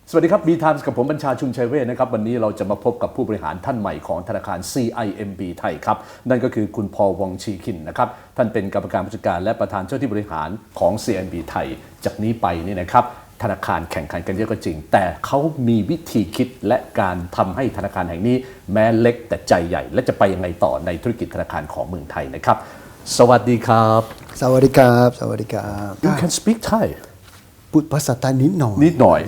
สวัสดีครับ BTimes กับผมบัญชาชุมชัยเวชนะครับวันนี้เราจะมาพบกับผู้บริหารท่านใหม่ของธนาคาร CIMB ไทยครับนั่นก็คือคุณพอล วองชีคินนะครับท่านเป็นกรรมการผู้จัดการและประธานเจ้าหน้าที่บริหารของ CIMB ไทยจากนี้ไปนี่นะครับธนาคารแข่งขันกันเยอะก็จริงแต่เขามีวิธีคิดและการทำให้ธนาคารแห่งนี้แม้เล็กแต่ใจใหญ่และจะไปยังไงต่อในธุรกิจธนาคารของเมืองไทยนะครับสวัสดีครับสวัสดีครับสวัสดีครับ You can speak Thaiพูดภาษาไทยนิดหน่อยนิดหน่อย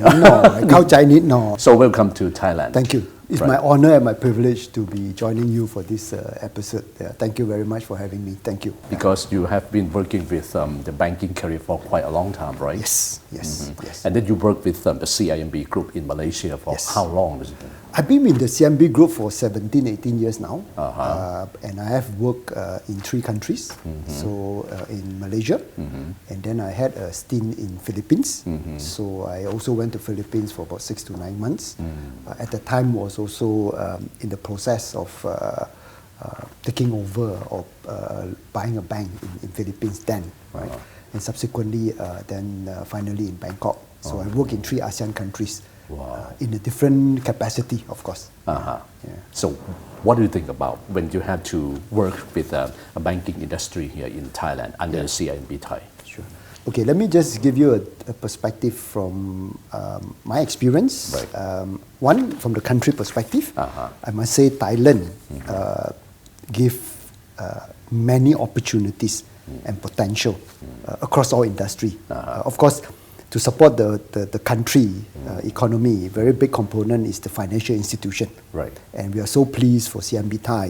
เข้าใจนิดหน่อย So welcome to Thailand Thank you It's my honor and my privilege to be joining you for this episode. Thank you very much for having me. Thank you. Because you have been working with the banking career for quite a long time, right? Yes, yes, yes. And then you worked with the CIMB group in Malaysia for how long? I've been in the CIMB group for 17, 18 years now. And I have worked in 3 countries. So in Malaysia, and then I had a stint in Philippines. So I also went to Philippines for about 6 to 9 months. At the time was also in the process of taking over or buying a bank in Philippines then, right? And subsequently, then finally in Bangkok. So I work in 3 ASEAN countries in a different capacity, of course. So what do you think about when you have to work with a banking industry here in Thailand under CIMB Thai? Sure. Okay, let me just give you a perspective from my experience. Right. One, from the country perspective, I must say Thailand give many opportunities and potential across all industry. Of course, to support the country economy, very big component is the financial institution. Right. And we are so pleased for CIMB Thai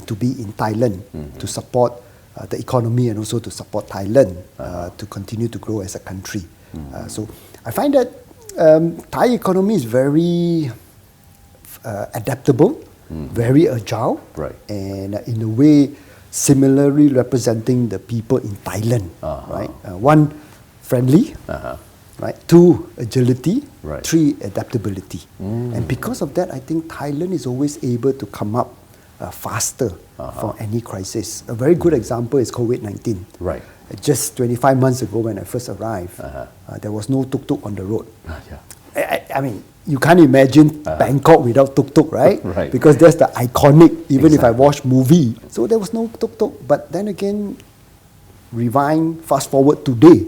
to be in Thailand to support the economy and also to support Thailand to continue to grow as a country. So I find that Thai economy is very adaptable, very agile, right. and in a way similarly representing the people in Thailand. Right? One, friendly. Right? 2, agility. Right. 3, adaptability. And because of that, I think Thailand is always able to come up faster for any crisis. A very good example is COVID-19. Right. Just 25 months ago when I first arrived, there was no tuk-tuk on the road. I mean, you can't imagine Bangkok without tuk-tuk, right? Right. Because that's the iconic, even if I watch movie. So there was no tuk-tuk. But then again, rewind, fast forward today,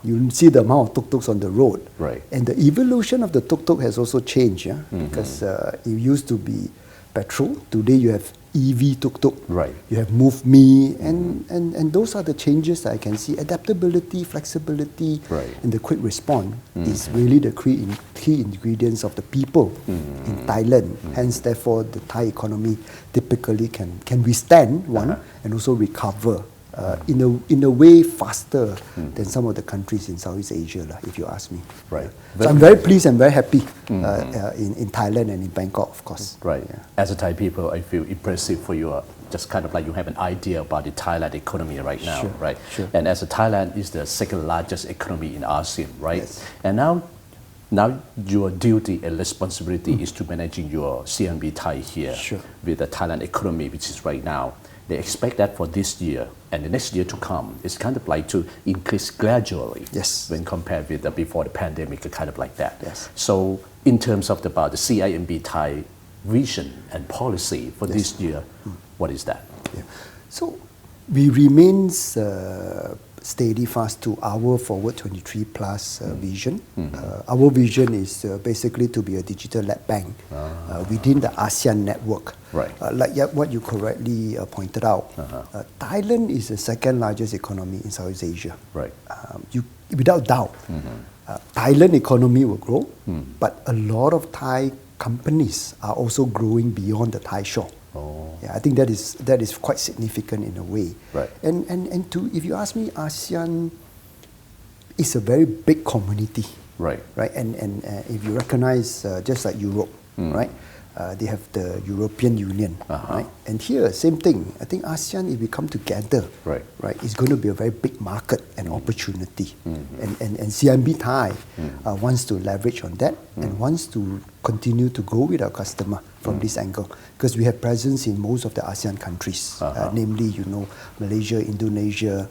you see the amount of tuk-tuks on the road. Right. And the evolution of the tuk-tuk has also changed, because it used to be petrol. Today you have EV tuk-tuk. Right. You have Move Me, and those are the changes that I can see. Adaptability, flexibility, and the quick response is really the key ingredients of the people in Thailand. Hence, therefore, the Thai economy typically can withstand and also recover. In a way faster than some of the countries in Southeast Asia, if you ask me. Right. So I'm very pleased and very happy in Thailand and in Bangkok, of course. Right. As a Thai people, I feel impressive for you. Just kind of like you have an idea about the Thailand economy right now, right? Sure. And as a Thailand is the second largest economy in ASEAN, right? Yes. And now your duty and responsibility is to managing your CIMB Thai here with the Thailand economy, which is right now. They expect that for this year and the next year to come, it's kind of like to increase gradually when compared with before the pandemic, kind of like that. Yes. So in terms of about the CIMB Thai vision and policy for this year, what is that? So we remain steady fast to our Forward 23 Plus vision. Our vision is basically to be a digital-led bank within the ASEAN network. Right. Like what you correctly pointed out, Thailand is the second largest economy in Southeast Asia. Right. Without doubt, Thailand economy will grow, but a lot of Thai companies are also growing beyond the Thai shore. I think that is quite significant in a way. Right. And if you ask me, ASEAN is a very big community. Right. Right. And if you recognize just like Europe, right? They have the European Union, right? And here, same thing. I think ASEAN, if we come together, right, it's going to be a very big market and opportunity. And CIMB Thai wants to leverage on that and wants to continue to grow with our customer from this angle, because we have presence in most of the ASEAN countries, namely, Malaysia, Indonesia,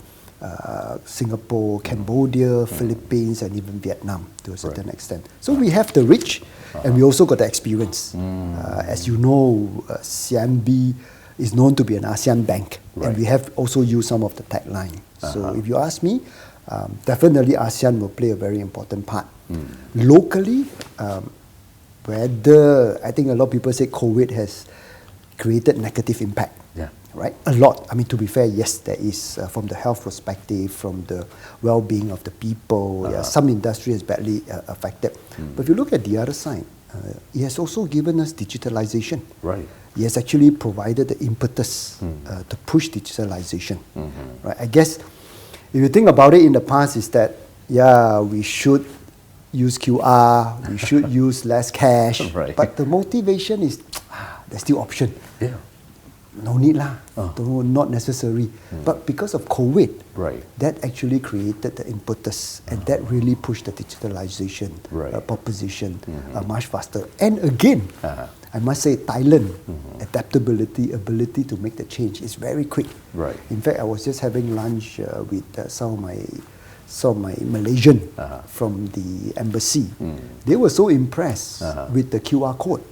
Singapore, Cambodia, Philippines, and even Vietnam to a certain extent. So we have the reach, and we also got the experience. As you know, CIMB is known to be an ASEAN bank, and we have also used some of the tagline. So if you ask me, definitely ASEAN will play a very important part. Locally, whether I think a lot of people say COVID has created negative impact. Right, a lot. I mean, to be fair, yes, there is from the health perspective, from the well-being of the people. Some industry is badly affected. But if you look at the other side, it has also given us digitalization. Right. It has actually provided the impetus to push digitalization. Right. I guess if you think about it, in the past, is that we should use QR, we should use less cash, but the motivation is there's still option. No need lah, not necessary. But because of COVID, that actually created the impetus, and that really pushed the digitalization proposition much faster. And again, I must say, Thailand adaptability, ability to make the change is very quick. In fact, I was just having lunch with some of my Malaysian from the embassy. They were so impressed with the QR code.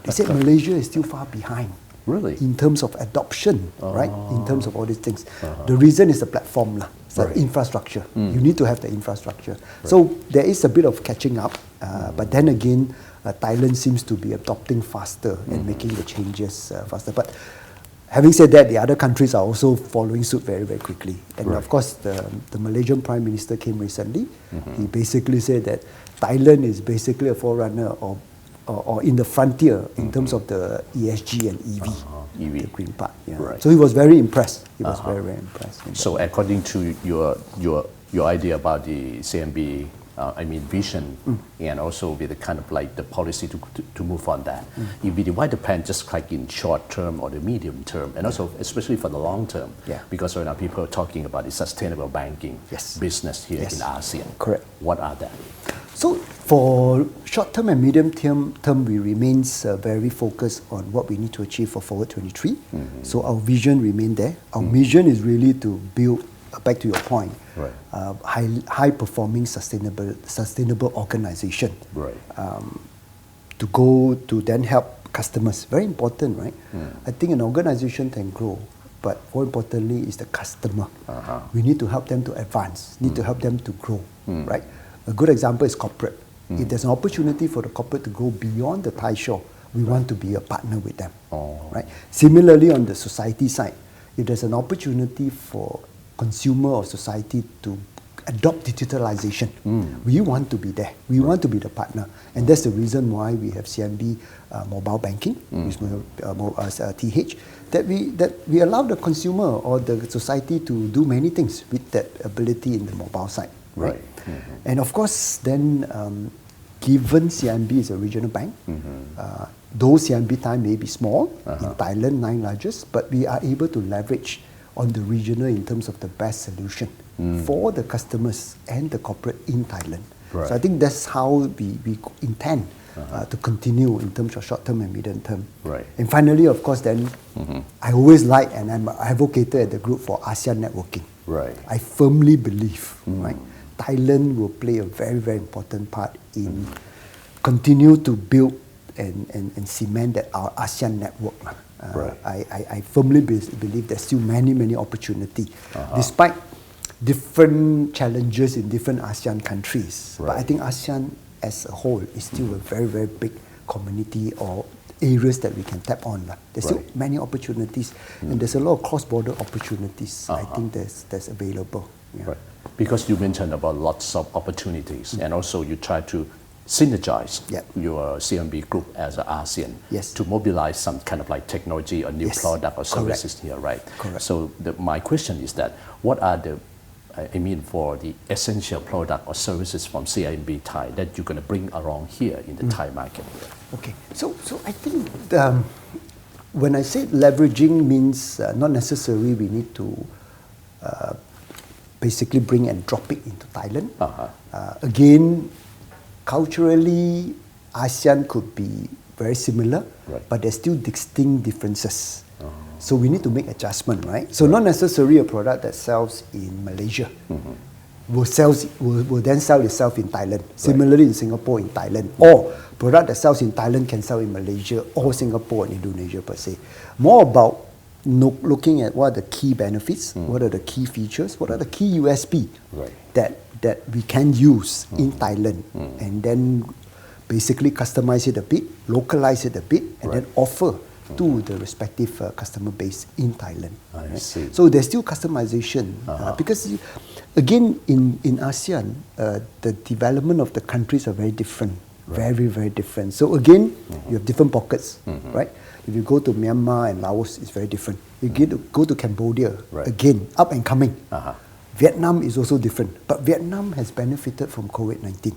They said Malaysia is still far behind. Really? In terms of adoption, right? In terms of all these things. The reason is the platform, it's the infrastructure. You need to have the infrastructure. So there is a bit of catching up, but then again, Thailand seems to be adopting faster and making the changes faster. But having said that, the other countries are also following suit very, very quickly. And of course, the Malaysian Prime Minister came recently. He basically said that Thailand is basically a forerunner or in the frontier in terms of the ESG and EV, the green part. So he was very impressed. He was very, very impressed. So according to your idea about the CIMB, vision, and also with the kind of like the policy to move on that, if we divide the plan just like in short term or the medium term, and also especially for the long term, because right now people are talking about the sustainable banking business here in ASEAN. Correct. What are that? So for short term and medium term, we remain very focused on what we need to achieve for Forward 23. So our vision remains there. Our mission is really to build, back to your point, high performing sustainable organization. To go to then help customers. Very important, right? I think an organization can grow, but more importantly is the customer. We need to help them to advance, need to help them to grow, right? A good example is corporate. If there's an opportunity for the corporate to go beyond the Thai shore, we want to be a partner with them, right? Similarly, on the society side, if there's an opportunity for consumer or society to adopt digitalization, we want to be there. We want to be the partner. And that's the reason why we have CIMB mobile banking, which TH, that we allow the consumer or the society to do many things with that ability in the mobile side. Right. And of course, then given CIMB is a regional bank, though CIMB time may be small, in Thailand, 9 largest, but we are able to leverage on the regional in terms of the best solution for the customers and the corporate in Thailand. So I think that's how we intend to continue in terms of short term and medium term. And finally, of course, then I always like and I'm advocated at the group for ASEAN networking. I firmly believe, right? Thailand will play a very, very important part in continue to build and cement that our ASEAN network. I firmly believe there's still many opportunities, despite different challenges in different ASEAN countries. But I think ASEAN as a whole is still a very, very big community or areas that we can tap on. There's still many opportunities, and there's a lot of cross-border opportunities I think that's available. Because you mentioned about lots of opportunities, and also you try to synergize your CIMB group as an ASEAN to mobilize some kind of like technology or new product or services here, right? So my question is that what are the, for the essential product or services from CIMB Thai that you're going to bring along here in the Thai market? Okay, so I think when I say leveraging means not necessarily we need to basically bring and drop it into Thailand. Again, culturally, ASEAN could be very similar, but there's still distinct differences. So we need to make adjustment, right? So not necessarily a product that sells in Malaysia will then sell itself in Thailand. Similarly in Singapore, in Thailand. Or product that sells in Thailand can sell in Malaysia or Singapore and Indonesia per se. More about looking at what are the key benefits, what are the key features, what are the key USP that we can use in Thailand, and then basically customize it a bit, localize it a bit, and then offer to the respective customer base in Thailand. I see. So there's still customization because again in ASEAN the development of the countries are very different, very very different. So again you have different pockets, right? If you go to Myanmar and Laos, it's very different. You go to Cambodia, again up and coming. Vietnam is also different, but Vietnam has benefited from COVID-19,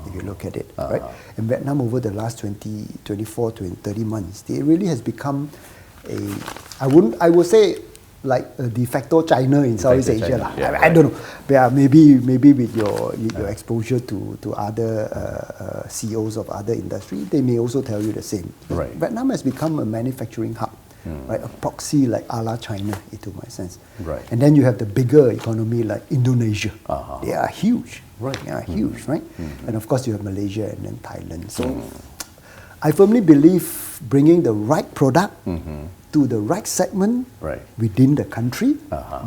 if you look at it, right? And Vietnam over the last 24 to 30 months, it really has become I would say like a de facto China in Southeast Asia. I don't know. Yeah, maybe with your exposure to other CEOs of other industry, they may also tell you the same. Right. Vietnam has become a manufacturing hub. Right, a proxy like a la China, into my sense. Right. And then you have the bigger economy like Indonesia. They are huge. Right. They are huge, right? And of course you have Malaysia and then Thailand. So I firmly believe bringing the right product to the right segment within the country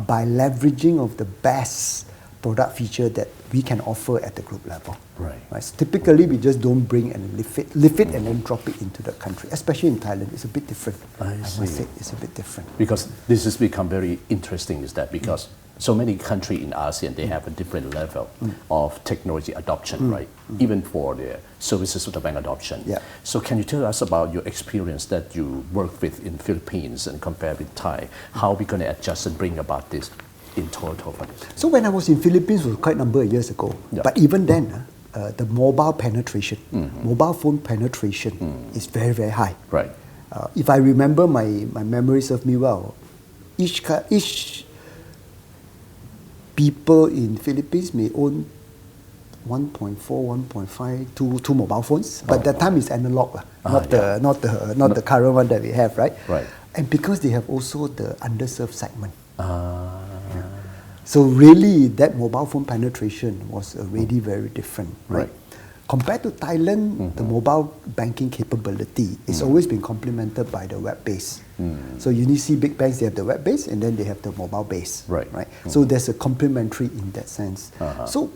by leveraging of the best product feature that we can offer at the group level. Right. So typically, we just don't bring and lift it and then drop it into the country. Especially in Thailand, it's a bit different. I must say, it's a bit different. Because this has become very interesting is that because so many countries in ASEAN, they have a different level of technology adoption, right? Even for their services of the bank adoption. Yeah. So can you tell us about your experience that you work with in Philippines and compare with Thai? How are we going to adjust and bring about this in total for this? So when I was in Philippines was quite a number of years ago. But even then, the mobile penetration, mobile phone penetration is very, very high. Right. If I remember, my memory serves me well, each people in Philippines may own 1.4, 1.5, two mobile phones. But that time is analog, not the current one that we have, right? Right. And because they have also the underserved segment. So really, that mobile phone penetration was already very different, right? Compared to Thailand, the mobile banking capability is always been complemented by the web base. So you see big banks, they have the web base and then they have the mobile base, right? So there's a complementary in that sense. So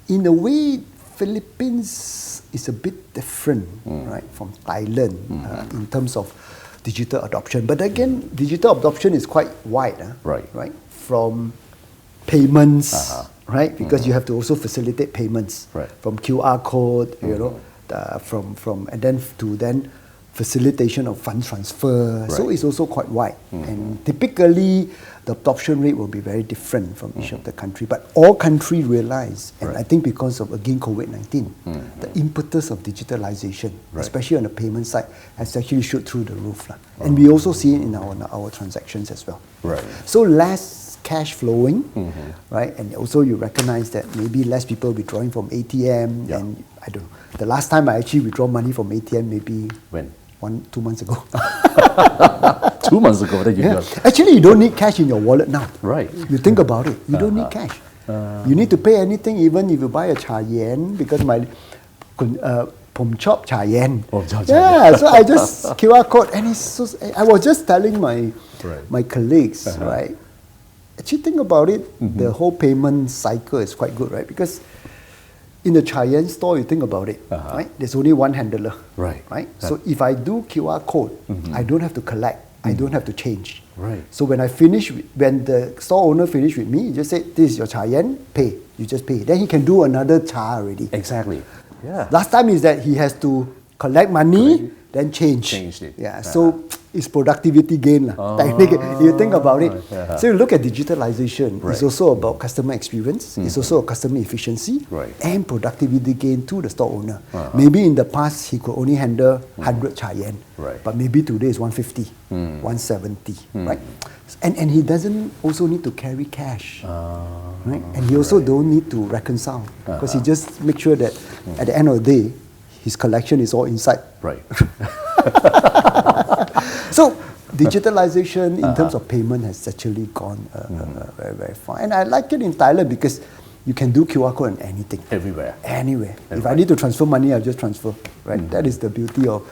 in a way, Philippines is a bit different, right, from Thailand in terms of digital adoption. But again, digital adoption is quite wide, right? From payments, right? Because you have to also facilitate payments from QR code, you know, and then to then facilitation of fund transfer. So it's also quite wide. And typically, the adoption rate will be very different from each of the country. But all countries realize, and I think because of, again, COVID-19, the impetus of digitalization, especially on the payment side, has actually shoot through the roof. And we also see it in our transactions as well. So less cash flowing, right? And also you recognize that maybe less people withdrawing from ATM. And I don't know. The last time I actually withdraw money from ATM, maybe when? 2 months ago. 2 months ago that you got. Actually, you don't need cash in your wallet now. Right. You think about it. You don't need cash. You need to pay anything, even if you buy a cha yen, because my pom chop cha yen. Yeah, so I just QR code, and it's so. I was just telling my colleagues, right? Actually, think about it. The whole payment cycle is quite good, right? Because in the cha yen store, you think about it, right? There's only one handler, right? So if I do QR code, I don't have to collect. I don't have to change. So when when the store owner finish with me, he just say, "This is your cha yen, pay." You just pay. Then he can do another cha already. Exactly. Yeah. Last time is that he has to collect money, then change. Changed it. Yeah. So it's productivity gain. You think about it. So you look at digitalization. It's also about customer experience. It's also a customer efficiency and productivity gain to the store owner. Maybe in the past he could only handle 100 cha yen, but maybe today is 150, 170, right? And he doesn't also need to carry cash, right? And he also don't need to reconcile because he just make sure that at the end of the day, his collection is all inside. Right. So digitalization in terms of payment has actually gone very, very far. And I like it in Thailand because you can do QR code on anything. Everywhere. Anywhere. If I need to transfer money, I'll just transfer. Right? That is the beauty of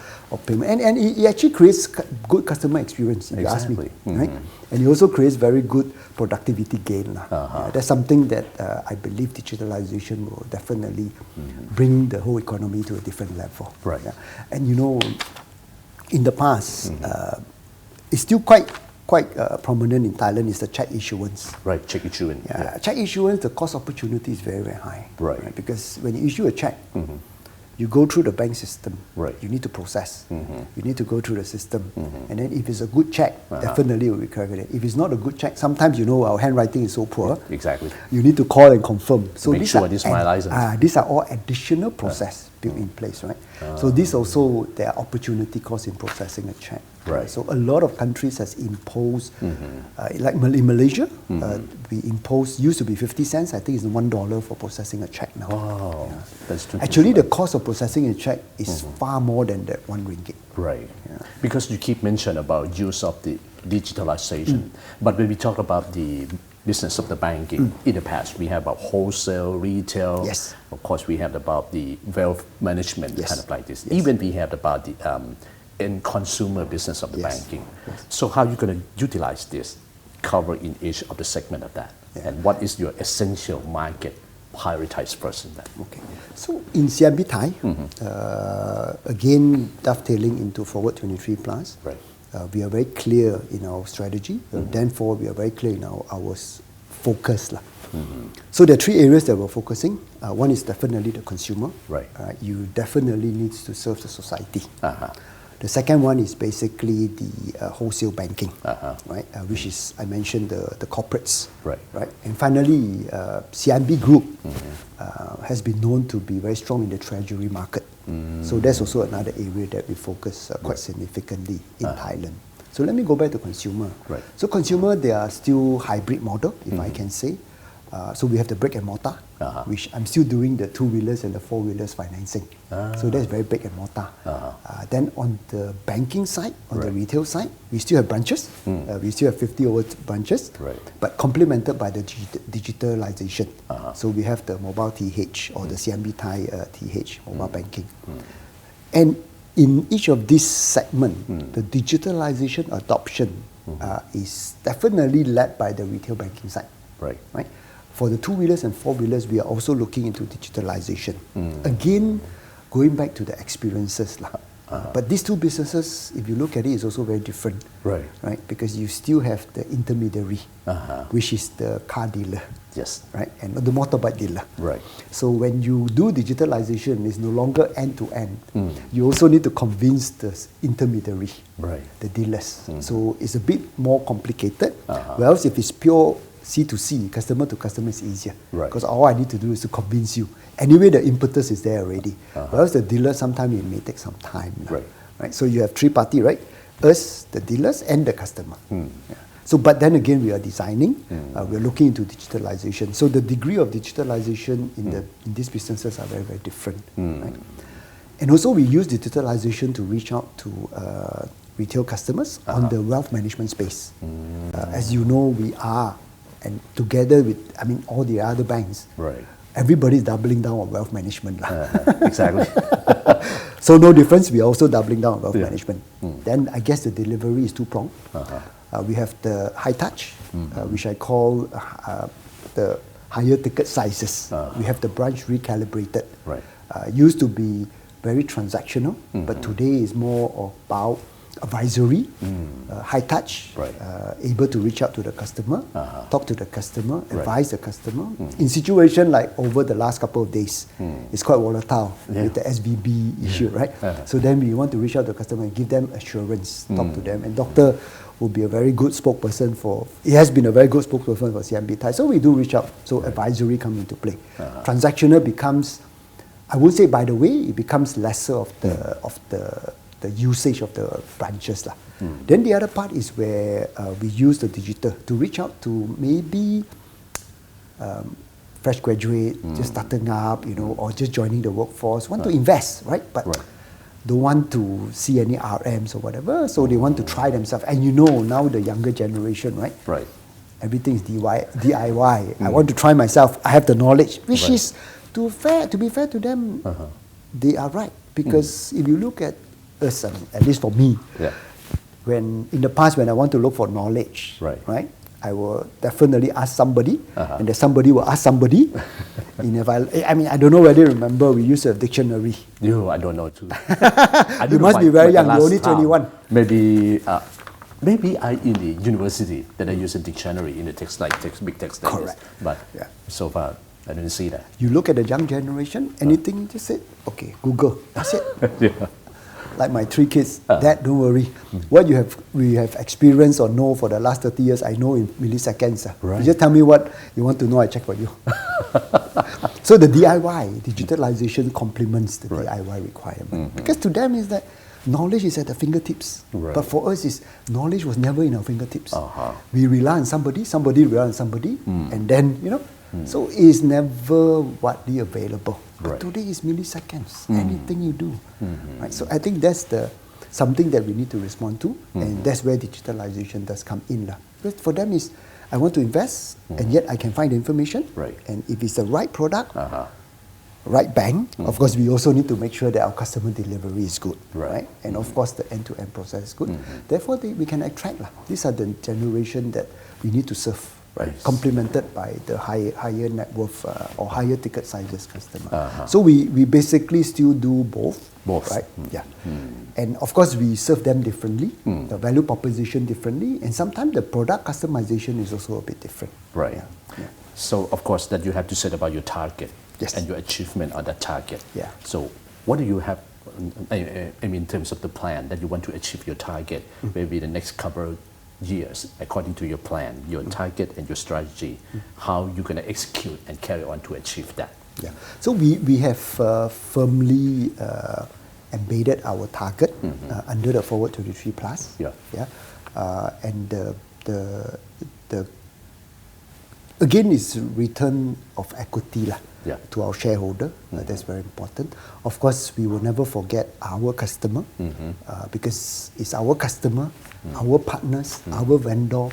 payment. And it actually creates good customer experience, if you ask me. Right? And it also creates very good productivity gain. That's something that I believe digitalization will definitely bring the whole economy to a different level. Right. And you know, in the past, it's still quite prominent in Thailand is the check issuance. Right, check issuance. Yeah. Check issuance, the cost opportunity is very, very high. Right. Because when you issue a check, you go through the bank system. Right. You need to process. You need to go through the system. And then if it's a good check, definitely it will be credited. If it's not a good check, sometimes you know our handwriting is so poor. Exactly. You need to call and confirm. So Make sure this is my license. These are all additional process built in place, right? So this also, there are opportunity costs in processing a check. Right. So a lot of countries has imposed, like in Malaysia, we used to be 50 cents, I think it's $1 for processing a check now. Wow, that's true. Actually, the cost of processing a check is far more than that 1 ringgit. Right. Because you keep mentioning about use of the digitalization. But when we talk about the business of the banking, in the past we have about wholesale, retail. Yes. Of course, we have about the wealth management, kind of like this. Yes. Even we have about the end consumer business of the banking. So how are you going to utilize this, cover in each of the segment of that? And what is your essential market prioritize first in that? Okay. So in CIMB Thai, again, dovetailing into Forward 23 Plus, Right. We are very clear in our strategy. Therefore, we are very clear in our focus. So there are 3 areas that we're focusing. One is definitely the consumer. Right. You definitely need to serve the society. The second one is basically the wholesale banking, right? Which is, I mentioned, the corporates. Right. Right. And finally, CIMB Group has been known to be very strong in the treasury market. So that's also another area that we focus quite significantly in Thailand. So let me go back to consumer. Right. So consumer, they are still hybrid model, if I can say. So we have the brick and mortar, which I'm still doing the 2-wheelers and the 4-wheelers financing. So that's very brick and mortar. Then on the banking side, on the retail side, we still have branches. We still have 50 over branches, but complemented by the digitalization. So we have the mobile TH or the CIMB Thai TH, mobile banking. And in each of these segments, the digitalization adoption is definitely led by the retail banking side. Right? For the 2-wheelers and 4-wheelers, we are also looking into digitalization. Again, going back to the experiences. But these 2 businesses, if you look at it, is also very different. Right? Because you still have the intermediary, which is the car dealer. Yes. Right? And the motorbike dealer. Right. So when you do digitalization, it's no longer end-to-end. You also need to convince the intermediary, the dealers. So it's a bit more complicated. Whereas if it's pure C2C, customer to customer, is easier. Because all I need to do is to convince you. Anyway, the impetus is there already. Whereas the dealer, sometimes it may take some time. Right? So you have 3 parties, right? Us, the dealers, and the customer. So, but then again, we are designing. We are looking into digitalization. So the degree of digitalization in these businesses are very, very different. Right? And also, we use digitalization to reach out to retail customers on the wealth management space. As you know, we are, and together with, all the other banks, everybody is doubling down on wealth management. Exactly. So no difference, we are also doubling down on wealth management. Then I guess the delivery is 2-pronged. We have the high touch, which I call the higher ticket sizes. We have the branch recalibrated. Used to be very transactional, but today is more about advisory, high touch, able to reach out to the customer, talk to the customer, advise the customer. In situation like over the last couple of days, it's quite volatile with the SVB issue, right? So then we want to reach out to the customer and give them assurance, talk to them. And Doctor will be a very good spokesperson he has been a very good spokesperson for CIMB Thai. So we do reach out. So advisory comes into play. Transactional becomes, I would say by the way, it becomes lesser of the usage of the branches. Then the other part is where we use the digital to reach out to maybe fresh graduate, just starting up, or just joining the workforce, want to invest, right? But don't want to see any RMs or whatever, so they want to try themselves. And you know, now the younger generation, right? Right. Everything is DIY. I want to try myself. I have the knowledge, which Right. is to be fair to them, they are right. Because if you look at us, at least for me, Yeah. when in the past when I want to look for knowledge, Right. I will definitely ask somebody, and then somebody will ask somebody. And if I don't know whether you remember, we used to have dictionary. I don't know too. I You don't know must be very young. You're only 21. Maybe I in the university that I use a dictionary in the text big text like Correct. this. But Yeah. so far I didn't see that. You look at the young generation, anything you just say, okay, Google. That's it. Yeah. Like my 3 kids, Dad, don't worry. What we have experienced or know for the last 30 years, I know in milliseconds. Right. You just tell me what you want to know, I check for you. So the DIY, digitalization complements the DIY requirement. Because to them is that knowledge is at the fingertips. Right. But for us, knowledge was never in our fingertips. We rely on somebody rely on somebody, and then, so it's never widely available. But Right. today is milliseconds, anything you do. Right? So I think that's something that we need to respond to, and that's where digitalization does come in. Because for them is, I want to invest, and yet I can find the information, Right. and if it's the right product, right bank, of course we also need to make sure that our customer delivery is good, Right. And of course the end-to-end process is good. Therefore we can attract. These are the generation that we need to serve. Right. Complemented by the higher net worth or higher ticket sizes customer. So we basically still do both. Right? Yeah. And of course we serve them differently, the value proposition differently, and sometimes the product customization is also a bit different. Right. Yeah. So of course that you have to set about your target Yes. and your achievement on that target. Yeah. So what do you have in terms of the plan that you want to achieve your target, maybe the next couple of years according to your plan, your target and your strategy, how you're going to execute and carry on to achieve that? Yeah. So we have firmly embedded our target under the Forward 23 Plus. Yeah. And the again is return of equity to our shareholder. That's very important. Of course, we will never forget our customer because it's our customer, our partners, our vendor,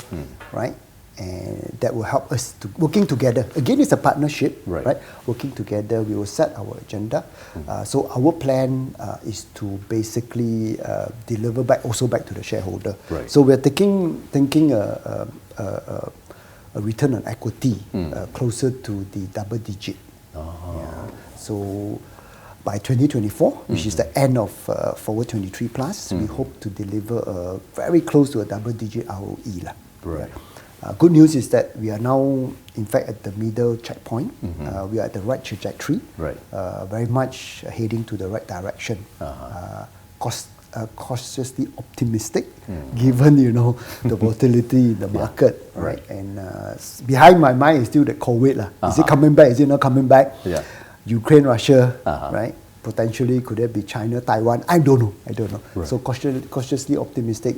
right? And that will help us to working together. Again, it's a partnership, right? Working together, we will set our agenda. So our plan is to basically deliver back to the shareholder. Right. So we're thinking a return on equity closer to the double digit. Yeah. So by 2024, which is the end of Forward 23 Plus, we hope to deliver very close to a double digit ROE. Right. Good news is that we are now, in fact, at the middle checkpoint. We are at the right trajectory, Right. Very much heading to the right direction. Cautiously optimistic, given the volatility in the market, right? And behind my mind is still the COVID. Is it coming back? Is it not coming back? Yeah. Ukraine, Russia, right? Potentially, could there be China, Taiwan? I don't know. Right. So cautiously optimistic.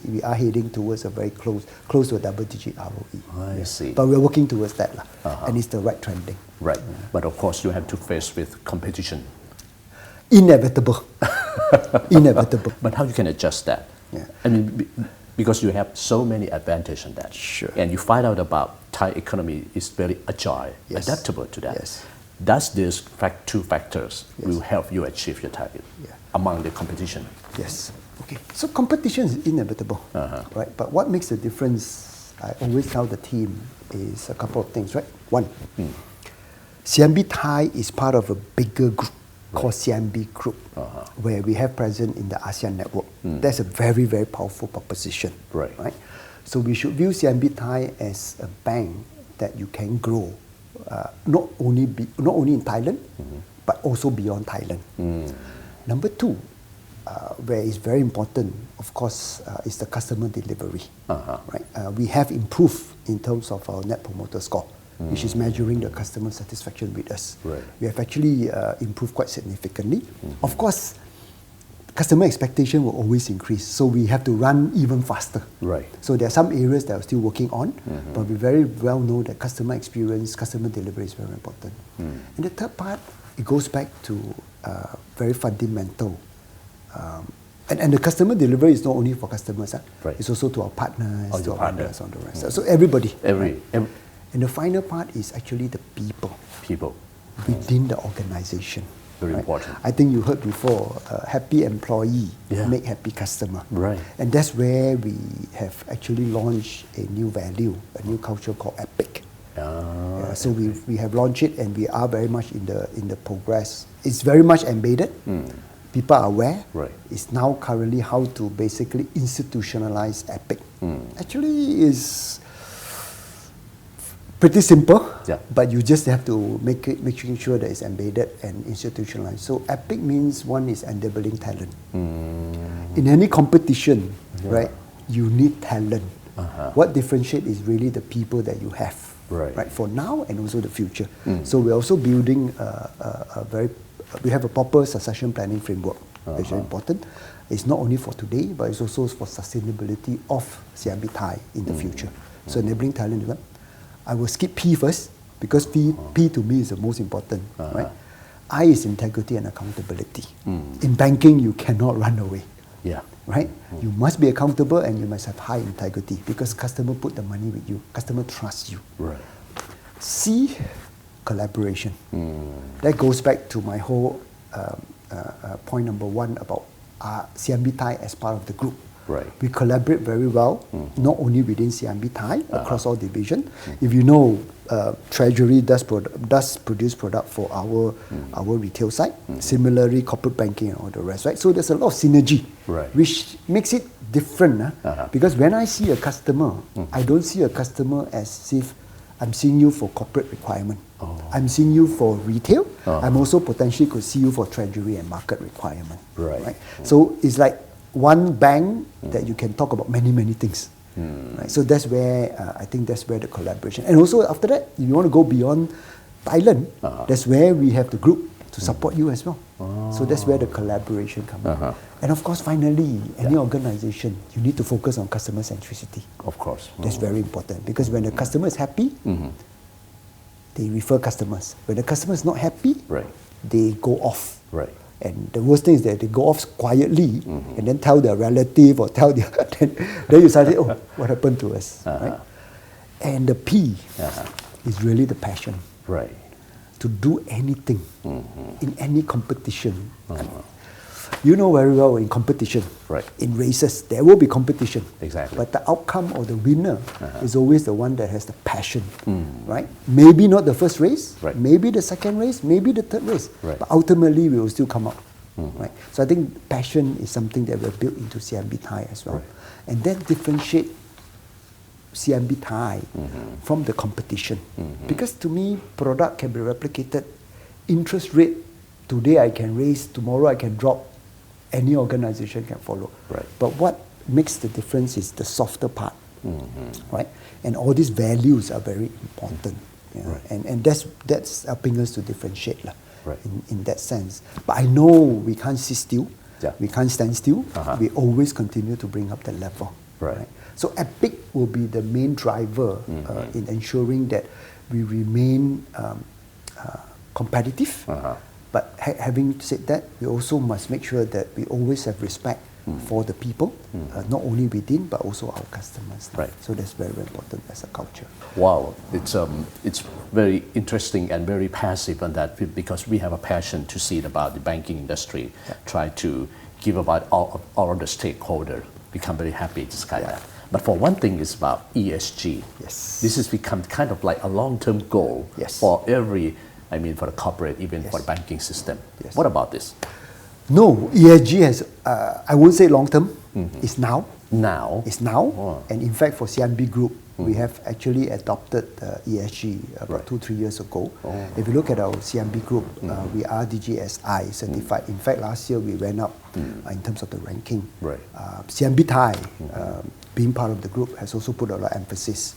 We are heading towards a very close to a double-digit ROE. I see. But we're working towards that, and it's the right trending. Right. But of course, you have to face with competition. Inevitable. Inevitable. But how you can adjust that? Yeah. I mean, because you have so many advantages on that. Sure. And you find out about Thai economy is very agile, Yes. adaptable to that. Yes. Does these two factors will help you achieve your target among the competition? Yes. Okay. So competition is inevitable, right? But what makes the difference, I always tell the team, is a couple of things, right? One, CIMB Thai is part of a bigger group called CIMB Group, where we have presence in the ASEAN network. That's a very, very powerful proposition, Right. So we should view CIMB Thai as a bank that you can grow, not only in Thailand, but also beyond Thailand. Number two, where is very important, of course, is the customer delivery. Right? We have improved in terms of our Net Promoter Score, which is measuring the customer satisfaction with us. Right. We have actually improved quite significantly. Of course, customer expectation will always increase, so we have to run even faster. Right. So there are some areas that we're still working on, but we very well know that customer experience, customer delivery is very important. And the third part, it goes back to very fundamental, And the customer delivery is not only for customers, Right. it's also to our partners, Oh, to your our partner. vendors, on the rest. So everybody. Every And the final part is actually the people people. within the organization. Very important. I think you heard before, happy employee Yeah. make happy customer. Right. And that's where we have actually launched a new value, a new culture called EPIC. So we have launched it and we are very much in the progress. It's very much embedded. People are aware. Right. It's now currently how to basically institutionalize EPIC. Actually is pretty simple, Yeah. but you just have to making sure that it's embedded and institutionalized. So EPIC means one is enabling talent. In any competition, right, you need talent. What differentiates is really the people that you have, Right. for now and also the future. So we're also building we have a proper succession planning framework, which is very important. It's not only for today, but it's also for sustainability of CIMB Thai in the future. So enabling talent is one. I will skip P first because P to me is the most important, right? I is integrity and accountability. In banking, you cannot run away, Yeah. right? You must be accountable and you must have high integrity because customer put the money with you, customer trusts you. Right. C, collaboration. That goes back to my whole point number one about CIMB Thai as part of the group. Right. We collaborate very well, not only within CIMB Thai, across all divisions. If you know, Treasury does produce product for our retail side. Similarly, corporate banking and all the rest, right? So there's a lot of synergy, Right. which makes it different. Because when I see a customer, I don't see a customer as if I'm seeing you for corporate requirement. I'm seeing you for retail. I'm also potentially could see you for treasury and market requirement. Right. So it's like one bank that you can talk about many things. Right? So that's where I think that's where the collaboration. And also after that, if you want to go beyond Thailand, that's where we have the group to support you as well. So that's where the collaboration comes in. And of course, finally, any organization, you need to focus on customer centricity. Of course. That's very important because when the customer is happy, they refer customers. When the customer is not happy, Right. they go off. Right. And the worst thing is that they go off quietly and then tell their relative or tell their then you suddenly, oh, what happened to us? Right? And the P is really the passion Right. to do anything in any competition. You know very well in competition, Right. in races, there will be competition. Exactly. But the outcome or the winner is always the one that has the passion, right? Maybe not the first race, Right. maybe the second race, maybe the third race, Right. but ultimately we will still come out, right? So I think passion is something that we're built into CIMB Thai as well. Right. And that differentiate CIMB Thai from the competition. Because to me, product can be replicated. Interest rate, today I can raise, tomorrow I can drop. Any organization can follow. Right. But what makes the difference is the softer part, right? And all these values are very important. Right. And that's helping us to differentiate Right. in that sense. But I know we can't sit still. Yeah. We can't stand still. We always continue to bring up the level. Right. So EPIC will be the main driver in ensuring that we remain competitive. But having said that, we also must make sure that we always have respect for the people, not only within but also our customers. Right. So that's very, very important as a culture. Wow, it's very interesting and very passive on that because we have a passion to see about the banking industry, try to give about all the stakeholder become very happy, just kind of that. But for one thing, it's about ESG. Yes. This has become kind of like a long-term goal Yes. for for the corporate, even for the banking system. Yes. What about this? No, ESG has, I won't say long term, it's now. Now? It's now. Oh. And in fact, for CIMB Group, we have actually adopted ESG about 2-3 years ago. If you look at our CIMB Group, we are DGSI certified. In fact, last year we went up in terms of the ranking. Right. CIMB Thai, being part of the group, has also put a lot of emphasis.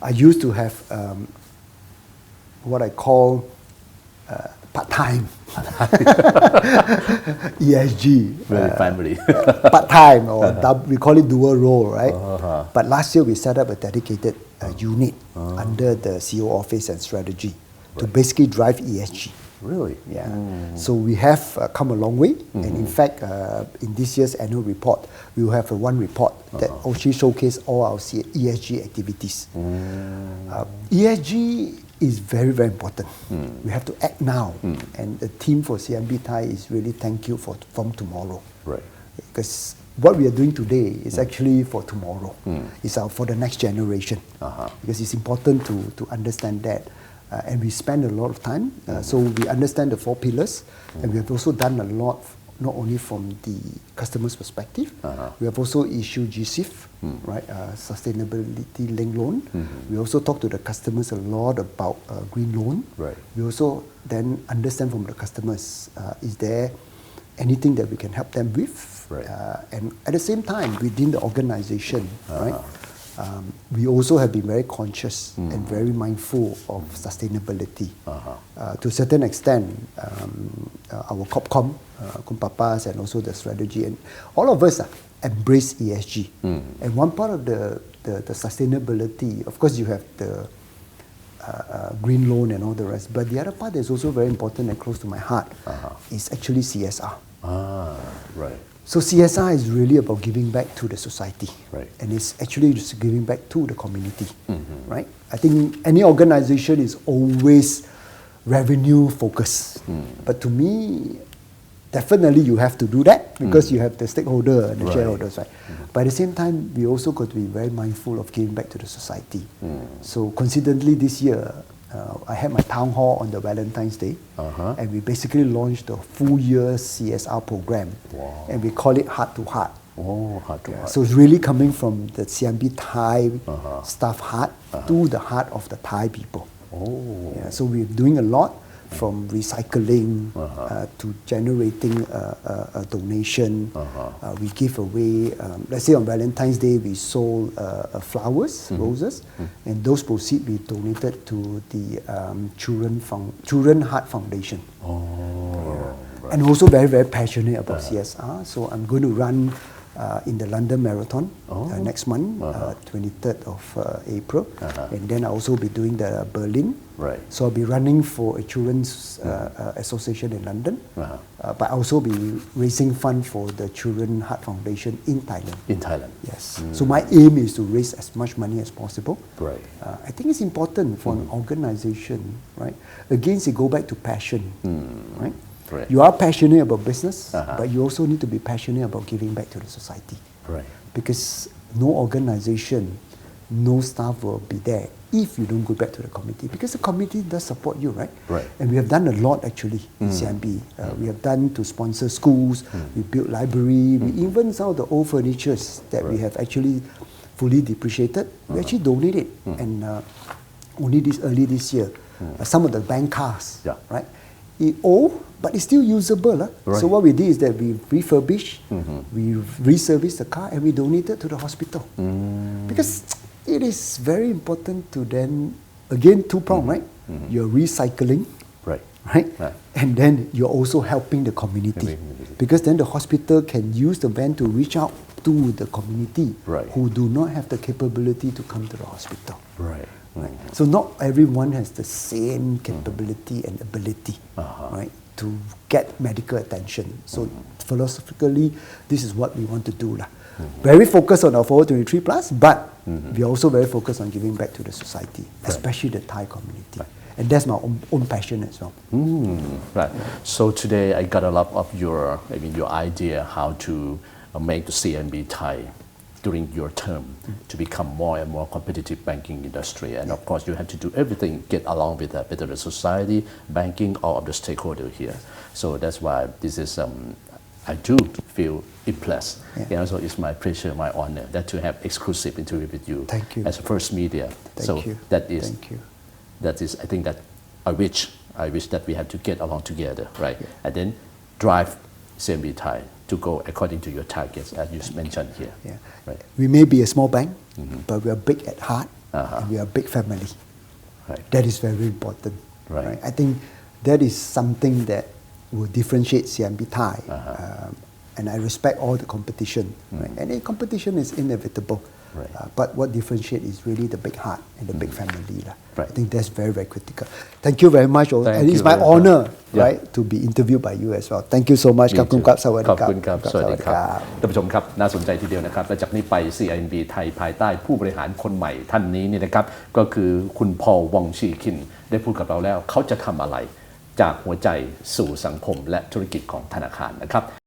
I used to have what I call part-time ESG. Very family. Part-time or we call it dual role, right? But last year we set up a dedicated unit under the CEO office and strategy to basically drive ESG. Really? Yeah. So we have come a long way, and in fact, in this year's annual report, we will have one report that actually showcases all our ESG activities. ESG is very, very important. We have to act now, and the theme for CIMB Thai is really thank you from tomorrow. Right. Because what we are doing today is actually for tomorrow. It's for the next generation. Because it's important to understand that. And we spend a lot of time. So we understand the 4 pillars. And we have also done a lot, not only from the customer's perspective. We have also issued GSIF, right, sustainability linked loan. We also talk to the customers a lot about green loan. Right. We also then understand from the customers, is there anything that we can help them with? Right. And at the same time, within the organization, right, we also have been very conscious and very mindful of sustainability. To a certain extent, our COPCOM, Kumpapas, and also the strategy, and all of us embrace ESG. And one part of the sustainability, of course, you have the green loan and all the rest, but the other part that's also very important and close to my heart is actually CSR. Right. So CSR is really about giving back to the society, Right. and it's actually just giving back to the community, right? I think any organization is always revenue focused, but to me, definitely you have to do that because you have the stakeholder and the shareholders, right? But at the same time, we also got to be very mindful of giving back to the society. So coincidentally this year, I had my town hall on the Valentine's Day, and we basically launched the full year CSR program, and we call it Heart to Heart. Oh, heart to heart. So it's really coming from the CIMB Thai staff heart to the heart of the Thai people. Yeah, so we're doing a lot from recycling to generating a donation. We give away, let's say on Valentine's Day, we sold flowers, roses, and those proceeds we donated to the Children Heart Foundation. Right. And also very, very passionate about CSR. So I'm going to run in the London Marathon next month, 23rd of April. And then I'll also be doing the Berlin. Right. So I'll be running for a children's association in London. But I'll also be raising funds for the Children Heart Foundation in Thailand. In Thailand. Yes. So my aim is to raise as much money as possible. Right. I think it's important for an organization, right? Again, it go back to passion, right? Right. You are passionate about business, but you also need to be passionate about giving back to the society. Right. Because no organization, no staff will be there if you don't go back to the community. Because the community does support you, right? Right. And we have done a lot actually in CIMB. We have done to sponsor schools, we built library, we even some of the old furnitures that we have actually fully depreciated, we actually donated. And only early this year, some of the bank cars, right? It's old, but it's still usable. Right. So what we did is that we refurbished, we reserviced the car, and we donated to the hospital. Because it is very important to then, again, two-pronged, right? You're recycling, right? And then you're also helping the community. Because then the hospital can use the van to reach out to the community who do not have the capability to come to the hospital. Right. Right. So not everyone has the same capability and ability, right, to get medical attention. So philosophically, this is what we want to do. Very focused on our 423 plus, but we are also very focused on giving back to the society, especially the Thai community. And that's my own passion as well. Right. So today I got a lot of your idea how to make the CIMB Thai during your term to become more and more competitive banking industry. And of course, you have to do everything, get along with that, with the society, banking, all of the stakeholders here. So that's why this is, I do feel impressed. And also it's my pleasure, my honor that to have exclusive interview with you. Thank you. As a first media. Thank you. That is, Thank you. That is, I think that I wish that we have to get along together, right? And then drive CIMB Thai to go according to your targets, as you mentioned here. Right. We may be a small bank, but we are big at heart, and we are a big family. Right. That is very important. Right. I think that is something that will differentiate CIMB Thai. And I respect all the competition. Right? And competition is inevitable. Right. But what differentiates is really the big heart and the big family. Right. I think that's very, very critical. Thank you very much. Thank And it's you my very honor, much. right, to be interviewed by you as well. Thank you so much. ข ข อ อ บบ คุ คุณ ณครับ สวัส ข ดี อบ ครับ คุณครับ สวัสดีครับท่านผู้ชมครับน่าสนใจทีเดียวนะครับและจากนี้ไป CIMB ไทยภายใต้ผู้บริหารคนใหม่ท่านนี้นี่นะครับก็คือคุณพอล วองชีคินได้พูดกับเราแล้วเขาจะทำอะไรจากหัวใจสู่สังคมและธุรกิจของธนาคารนะครับ